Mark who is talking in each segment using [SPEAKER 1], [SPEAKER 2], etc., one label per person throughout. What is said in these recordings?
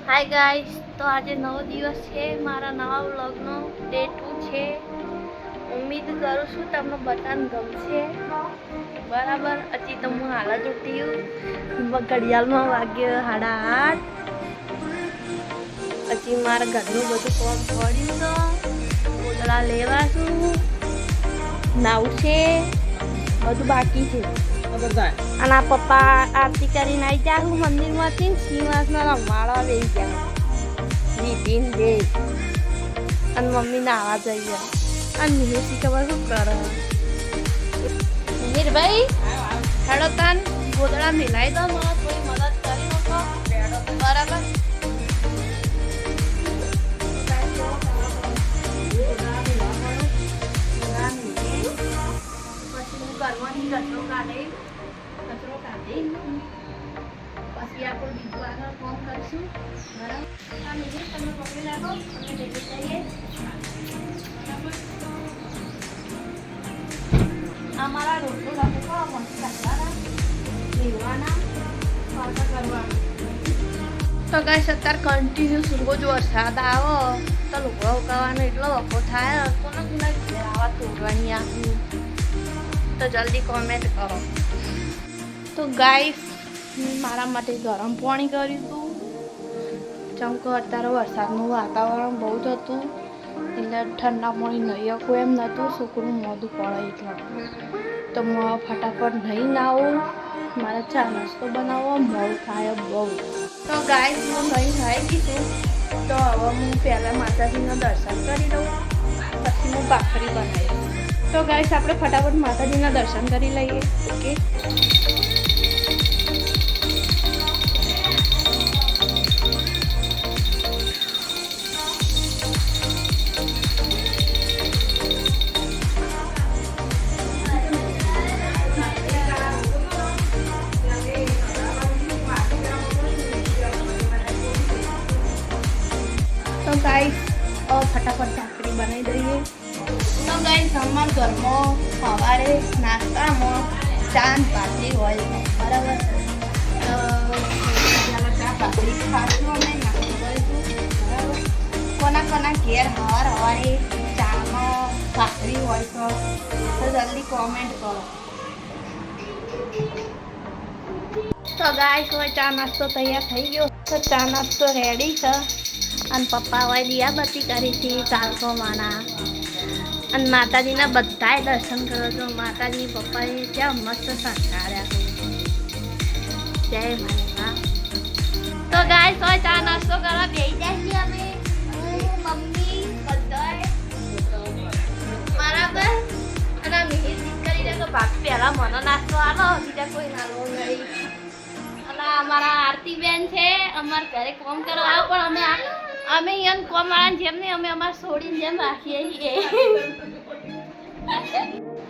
[SPEAKER 1] Hi guys, तो आज 9 दिवस है मारा नवा व्लॉगनो डे 2 છે। उम्मीद करूँ છું તમને બધાને ગમશે બરાબર। હજી તો હું હાલ જ ઉઠી ઘડિયાળમાં વાગ્યો 8:30। હજી મારા ઘરનું બધું કામ પડ્યું તો કોતરા લેવા છું, નાવું છે, બધું બાકી છે। અને પપ્પા આરતી કરીને આવી જાઉં મંદિરમાંથી, શ્રીનિવાસના રમવાડવા લઈ જાઉં વિપિન દે અને મમ્મી નાવા જઈએ। અને મિહિરથી ખબર શું કરે મિહિરભાઈ હેડો તાન ગોદડા મિલાઈ દો, મને થોડી મદદ કરી મૂકો બરાબર। કરવાની કચરો કાઢી પછી આપણે બીજું આગળ કામ કરીશું બરાબર। આ મિહિર તમે પકડી રાખો, અમે ભેગી જઈએ બરાબર। અમારા રોટલો રાખો મસ્ત કાઢવાના લેવાના પાછા કરવાના। તો ગાઈસ અત્યારે કન્ટિન્યુઅસ રોજ વરસાદ આવો તો લુગડા ઉકાળવાનો એટલો વખો થાય, કોને કોને ઘેર આવા તોડવાની આખું તો જલ્દી કોમેન્ટ કરો। તો ગાઈસ મારા માટે ગરમ પાણી કર્યું હતું, ચમકો અત્યારે વરસાદનું વાતાવરણ બહુ જ હતું એટલે ઠંડા પાણી નહીં શકું એમ નહોતું, છોકરું મોઢું પડે એટલે તો ફટાફટ નહીં નાવું, મારે ચા નાસ્તો બનાવવો મોડું થાય બહુ। તો ગાઈસ હું નહીં ખાઈ દીધું તો હવે હું પહેલાં માતાજીના દર્શન કરી દઉં પછી હું ભાખરી બનાવીશ। તો ગાઈસ આપણે ફટાફટ માતાજીના દર્શન કરી લઈએ। ઓકે तो गाइस और फटाफट भाखरी बनाई दઈએ। तो गाइस અમારા ઘરમાં સવારે નાસ્તામાં ચા ને ભાખરી હોય બરાબર। ચા ભાખરી ખાશું અમે નાસ્તો કરીશું બરાબર। કોના ઘેર સવારે ચામાં ભાખરી હોય તો જલ્દી કોમેન્ટ કરો। તો ગાઈસ હવે ચા નાસ્તો તૈયાર થઈ ગયો, તો ચા નાસ્તો રેડી છે અને પપ્પા હવે દિયાબત્તી કરી હતી ચાલકોમાંના અને માતાજીના બધાય દર્શન કરો છો। માતાજી પપ્પાએ ત્યાં મસ્ત સંસ્કાર્યા છે, જય માતા। તો ગાઈસ હવે ચા નાસ્તો કરવા બેસી જાય છીએ અમે, હું મમ્મી બધાય બરાબર। અને મિહિર જીત કરી દે તો ભાગ પહેલા મને નાસ્તો આલો, બીજા કોઈ નાલો નહીં। અને અમારા આરતી બેન છે અમારા ઘરે કોમ કરવા આવો પણ અમે અહીંયા કોમ વાળાને જેમ નહીં અમે અમારા છોડીને જેમ રાખીએ છીએ।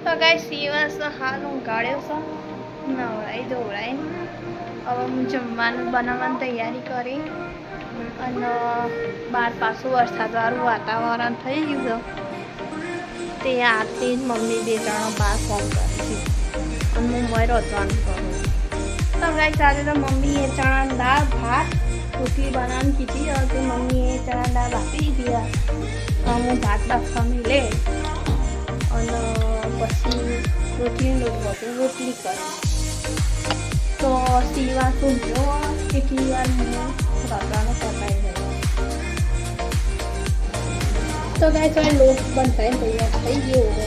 [SPEAKER 1] તો ગાઈસ શ્રીવાસનો હાલ હું ગાળ્યો છે, નવડાઈ ધોવડાઈ હવે હું જમવાનું બનાવવાની તૈયારી કરી અને બહાર પાછું વરસાદવાળું વાતાવરણ થઈ ગયું છે તે આરતી મમ્મી બે જણો બહાર કોમ કરે છે અને હું મોય રોધવાનું કરું। તો ગાઈસ આજે તો મમ્મીએ ચણાની દાળ ભાત રોટલી બનાવવાની કીધી હતી, મમ્મીએ ચણા દાળ આપી દીધી, હું ભાત બાફવા લે અને પછી રોટલી કરી। તો સીવા શું જો કેટલી વાર હું રગડાનો પકાવી દઉં। તો ગાઈસ હવે લોટ બંધાઈને તૈયાર થઈ ગયો છે,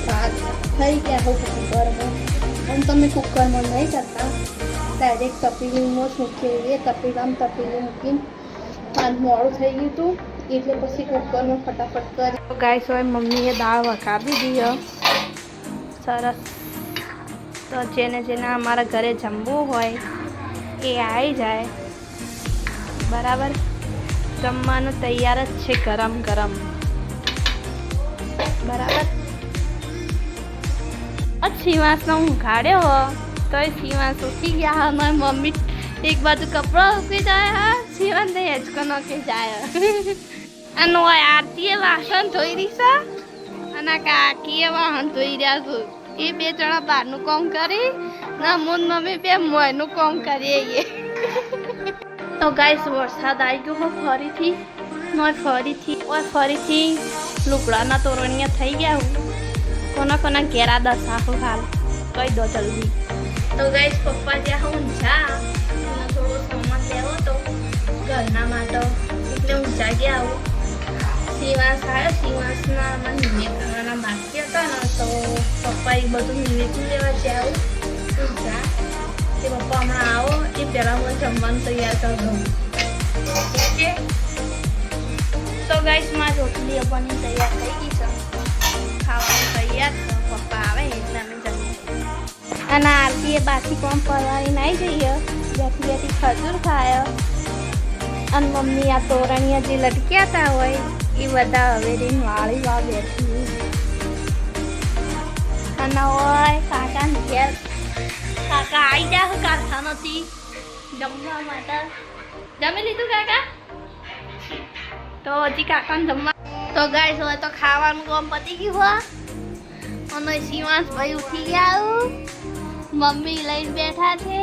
[SPEAKER 1] ભાત થઈ ગયા હોય કુકરમાં। અને તમે કુકરમાં નહીં કરતા ડાયરેક્ટ તપેલીમાં જ મૂકી, એ તપેલી મૂકીને પાંચ મોડું થઈ ગયું હતું એટલે પછી કુકરમાં ફટાફટ કરી। તો ગાઈસ હવે મમ્મીએ દાળ વઘારી દીધી સરસ। તો જેને અમારા ઘરે જમવું હોય એ આવી જાય બરાબર, જમવાનું તૈયાર જ છે ગરમ ગરમ બરાબર। શ્રીવાસનો હું કાઢ્યો તો એ શ્રીવાસ ઉઠી ગયા, મારી મમ્મી એક બાજુ કપડો ઉકી જાય, હા શ્રીવાસને હેચકો નોખી જાય। અને આરતીએ વાસણ ધોઈ દીધા અને કાકીએ વાહન ધોઈ રહ્યા છું, એ બે જણા બહારનું કામ કરી ના મૂન મમ્મી બે મોયનું કામ કરીએ। તો ગાઈસ વરસાદ આવી ગયો ફરીથી લુગડાના તોરણિયા થઈ ગયા કોના ઘેરા દશા હાલ કહી દો જલ્દી. તો ગાઈસ પપ્પા જ્યાં ઊંઝા થોડો સામાન લેવો તો ઘરના માટે એટલે ઊંઝા ગયા આવું. સીવાસ આવ્યો, સીવાસના અમારે નિવેદ કરવાના બાકી હતા ને તો પપ્પા એ બધું નિવેદ લેવા જ્યાં ઊંઝા કે પપ્પા હમણાં આવો એ પહેલાં મને જમવાનું તૈયાર કરી દઉં. ઓકે તો ગાઈસ મારી રોટલી બની તૈયાર થઈ ગઈ છે, ખાવાનું તૈયાર છે. પપ્પા આવે એટલે અમે જમીએ. અને આરતીએ બાથી કોમ પરવારીને આવી જઈએ, બેઠી ખજૂર ખાય. અને મમ્મી આ તોરણીયા જે લટક્યા હતા હોય એ બધા હવેલીને વાળી બેઠી. અને હોય કાકાને ઘેર કાકા આવી જાય કારખાનાથી જમવા માટે. જમી લીધું કાકા? તો હજી કાકાને જમવા. તો ગાઈસ હોય તો ખાવાનું કામ પતી ગયું હોય અને શિવાંશ ભાઈ ઉઠી ગયા, મમ્મી લઈને બેઠા છે,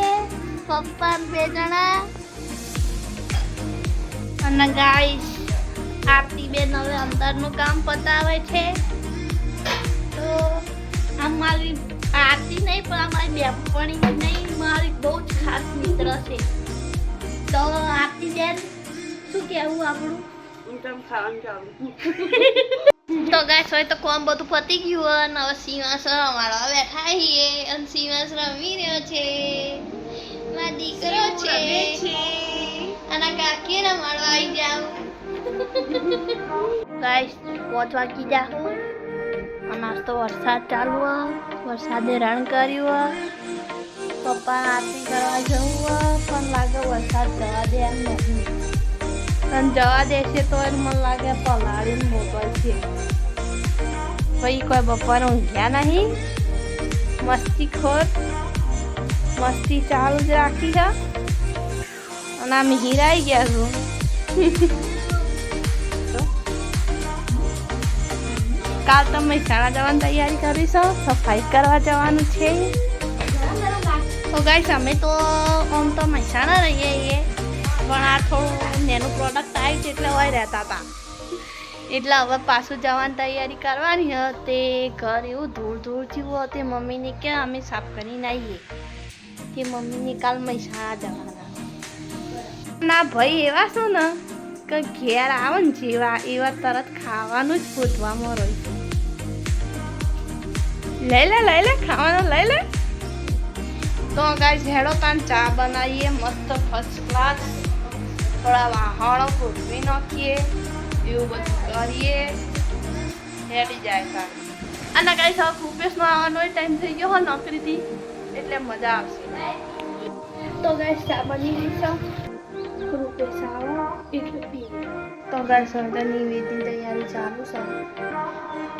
[SPEAKER 1] પપ્પા 2 જણા. અને ગાઈસ આરતી બેન હવે અંદરનું કામ પતાવે છે. તો અમારી આરતી નહીં પણ અમારી બેનપણી નહીં, મારી બહુ જ ખાસ મિત્ર છે. તો આરતી બેન શું કહેવું આપણું? તો ગાઈસ હોય તો કોમ બધું પતી ગયું અને હવે શિવાંશ રમાડવા બેઠા છીએ અને શિવાંશ રમી રહ્યો છે, મારો દીકરો છે. અને કાકી રમાડવા આવી જાવ. ગાઈસ 5 વાગી જાવ અને આજ તો વરસાદ ચાલુ વરસાદે રણ કર્યું. પપ્પા આરતી કરવા જવું પણ લાગે વરસાદ જવા દે એમ નથી. અને જવા દેશે તો મને લાગે પલાળીને મોકલશે. ભાઈ કોઈ બપોરે ઊંઘ્યા નહીં, મસ્તી ચાલુ જ રાખી છે. અને આમ હીરાઈ ગયા છું. કાલ તો મહેસાણા જવાની તૈયારી કરીશું, સફાઈ કરવા જવાનું છે. તો ગાઈસ અમે તો આમ તો મહેસાણા રહીએ પણ આ થોડું નેનું પ્રોડક્ટ આવી છે એટલે હોય રહેતા હતા એટલે હવે પાછું જવાની તૈયારી કરવાની તે ઘર એવું ધૂળ થયું તે મમ્મીને કે અમે સાફ કરીને આવીએ કે મમ્મીને કાલ મહેસાણા જવાના. ના ભાઈ એવા શું ને કે ઘેર આવે ને જેવા એવા તરત ખાવાનું જ પૂછવામાં રહ્યું. લઈ લે ખાવાનું લઈ લે. તો ગાઈસ હેડો તાન ચા બનાવીએ મસ્ત ફર્સ્ટ ક્લાસ. થોડા વાહણો ગોઠવી નાખીએ, એવું બધું કરીએ, હેડી જાય તાન. અને ગાઈસ હવે કૃપેશનો આવવાનો ટાઈમ થઈ ગયો હોય નોકરીથી એટલે મજા આવશે. તો ગાઈસ ચા બની ગઈ છે, કૃપેશ આવો એટલે પીએ. તો ગાઈસ હવે નિવેદની તૈયારી ચાલુ છે.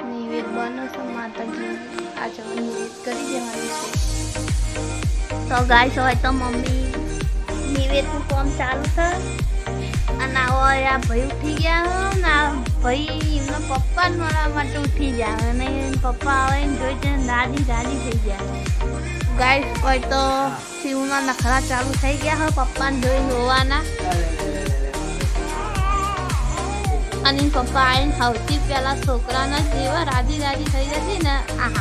[SPEAKER 1] નિવેદ બને છે માતાજી આજે નિવેદ કરી દેવાની છે. તો ગાઈસ હવે તો મમ્મી નિવેદનું કામ ચાલુ છે. અને આ ભાઈ ઉઠી ગયા ને આ ભાઈ એમના પપ્પાને મળવા માટે ઉઠી ગયા અને પપ્પા આવે ને જોઈ જઈને દાદી થઈ ગયા. ગાઈસ હોય તો શિવના નખરા ચાલુ થઈ ગયા હોય પપ્પાને જોઈને રોવાના. અને પપ્પા આવીને સૌથી પહેલા છોકરાના જેવા રાજી થઈ જતી ને આ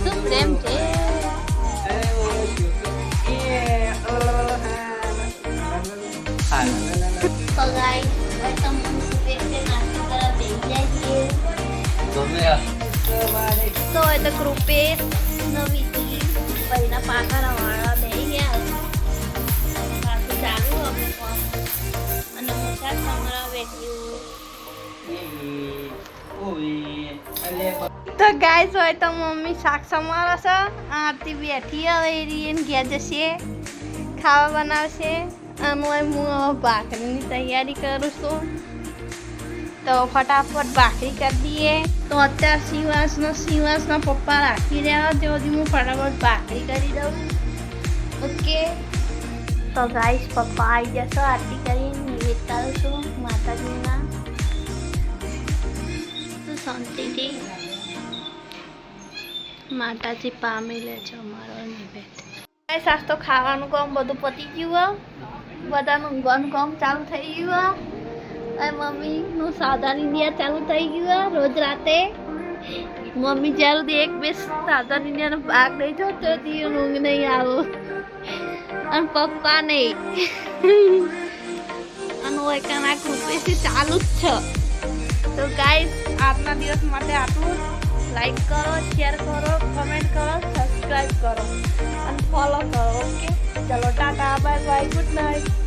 [SPEAKER 1] શું પ્રેમ છે. તો ગાઈસ હવે તો મમ્મી નાસ્તો કરવા બેસી જાય છે. તો એ તો કૃપેશ નવી ભાઈના પાકા રવાડા બેસી ગયા પાછું ચાલુ અમે કામ અને મોટા સમરા બેઠ્યું. તો ગાઈસ હોય તો મમ્મી શાક સમારે છે. આરતી બેઠી હવે એને ઘેર જશે, ખાવા બનાવશે. અને હું ભાખરીની તૈયારી કરું છું તો ફટાફટ ભાખરી કરી દઈએ. તો અત્યારે શિવાંશના પપ્પા રાખી રહ્યા તે સુધી હું ફટાફટ ભાખરી કરી દઉં. ઓકે તો ગાઈસ પપ્પા આવી જશો, આરતી કરીને નિવેદ કરું છું માતાજીના. તો શાંતિથી માતાજી પામી લે છે અમારો નિવેદ. ગાઈસ આજ તો ખાવાનું કામ બધું પતી ગયું બધાનું ઊંઘવાનું કામ ચાલુ થઈ ગયું અને મમ્મીનું સાધન ઇન્ડિયા ચાલુ થઈ ગયું રોજ રાતે. મમ્મી જ્યાં સુધી એક બે સાધન ઇન્ડિયાનો ભાગ નહીં જોતો ઊંઘ નહીં આવો અને પપ્પા નહીં અને હોય કાના કૃપેથી ચાલુ જ છે. તો ગાઈસ આજના દિવસ માટે આટલું. લાઈક કરો, શેર કરો, કમેન્ટ કરો, સબસ્ક્રાઈબ કરો અને ફોલો કરો. ઓકે, ચલો Tata, bye bye, good night.